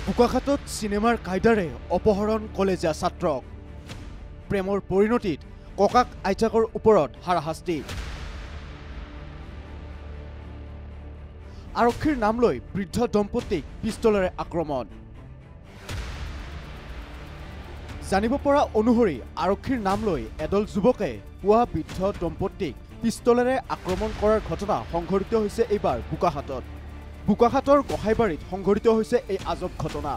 বোকাখাতত চিনেমাৰ কায়দাৰে অপহৰণ কলেজীয়া ছাত্ৰক প্ৰেমৰ পৰিণতিত ককাক আইতাকৰ ওপৰত হাৰাশাস্তি আৰক্ষীৰ নাম লৈ বৃদ্ধ দম্পতীক পিস্তলেৰে আক্ৰমণ জানিব পৰা অনুসৰি আৰক্ষীৰ নাম লৈ এদল যুৱকে পুৱা বৃদ্ধ দম্পতীক পিস্তলেৰে আক্ৰমণ কৰাৰ ঘটনা সংঘটিত হৈছে এইবাৰ বোকাখাতৰ গোহাইবাৰীত সংঘটিত হৈছে এই আজব ঘটনা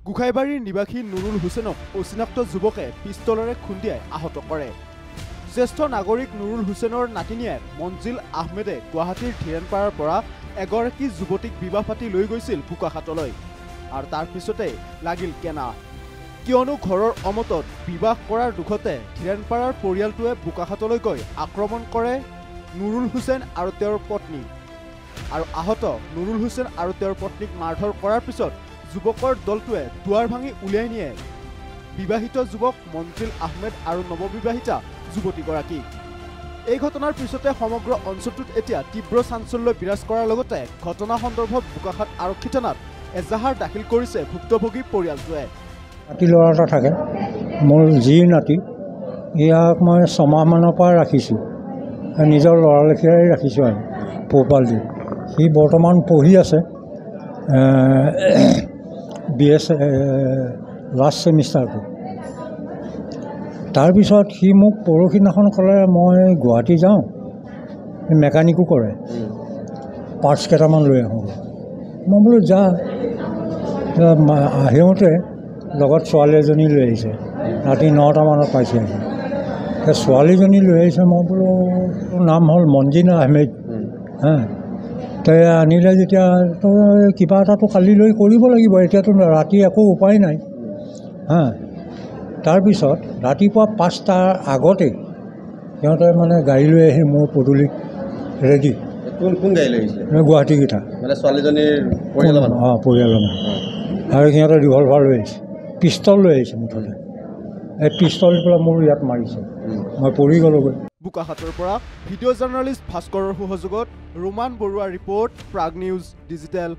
গোহাইবাৰীৰ নিবাসী নুৰুল হুছেইনক অচিনাক্ত যুৱকে পিস্তলেৰে খুন্দিয়াই আহত কৰে জ্যেষ্ঠ নাগৰিক নুৰুল হুছেইনৰ নাতিনীয়েক মঞ্জিল আহমেদে গুৱাহাটীৰ ধীৰেনপাৰাৰ পৰা এগৰাকী যুৱতীক বিবাহ পাতি লৈ গৈছিল বোকাখাতলৈ আৰু তাৰ পিছতে লাগিল কেনা কিয়নো ঘৰৰ অমতত বিবাহ কৰাৰ দুখতে ধীৰেনপাৰাৰ পৰিয়ালটোৱে বোকাখাতলৈ গৈ আক্ৰমণ কৰে নুৰুল হুছেইন আৰু তেওঁৰ পত্নী আৰু আহত নুৰুল হুছেইন আৰু তেওঁৰ পত্নীক মাৰধৰ কৰাৰ পিছত যুৱকৰ দলটোৱে দুৱাৰ ভাঙি উলিয়াই নিয়ে বিবাহিত যুৱক মঞ্জিল আহমেদ আৰু নৱবিবাহিতা যুৱতীগৰাকী এই ঘটনাৰ পিছতে সমগ্ৰ অঞ্চলটোত এতিয়া তীব্ৰ চাঞ্চল্য বিৰাজ কৰাৰ লগতে ঘটনা সন্দৰ্ভত বোকাখাত আৰক্ষী থানাত এজাহাৰ দাখিল কৰিছে ভুক্তভোগী পৰিয়ালটোৱে নাতি ল'ৰা এটা থাকে মোৰ যি নাতি ইয়াক মই ছমাহমানৰ পৰা ৰাখিছোঁ নিজৰ ল'ৰা লেখীয়াই ৰাখিছোঁ আৰু পোহপাল দি সি বৰ্তমান পঢ়ি আছে BS লাষ্ট ছেমিষ্টাৰটো তাৰপিছত সি মোক পৰহিদিনাখন ক'লে মই গুৱাহাটী যাওঁ মেকানিকো কৰে পাৰ্টছ কেইটামান লৈ আহোঁ মই বোলো যা আহোঁতে লগত ছোৱালী এজনী লৈ আহিছে ৰাতি 9টামানত পাইছে সেই ছোৱালীজনী লৈ আহিছে মই বোলো নাম হ'ল মঞ্জিল আহমেদ হা তই আনিলে যেতিয়া তই কিবা এটাতো কালি লৈ কৰিব লাগিব এতিয়াতো ৰাতি একো উপায় নাই হা তাৰপিছত ৰাতিপুৱা 5টাৰ আগতে সিহঁতে মানে গাড়ী লৈ আহি মোৰ পদূলিত ৰেডি কোন গাড়ী লৈ আহিছিলে গুৱাহাটীকেইটা মানে ছোৱালীজনীৰ পৰিয়ালৰ মানুহ পৰিয়ালৰ মানুহ আৰু সিহঁতে ৰিভলভাৰ লৈ আহিছে পিষ্টল লৈ আহিছে মুঠতে এই পিষ্টল পেলাই মোৰ ইয়াত মাৰিছে মই পৰি গ'লোগৈ বোকাখাতৰ পৰা ভিডিঅ' জাৰ্ণালিষ্ট ভাস্কৰৰ সহযোগত ৰোমান বৰুৱাৰ ৰিপৰ্ট প্ৰাগ নিউজ ডিজিটেল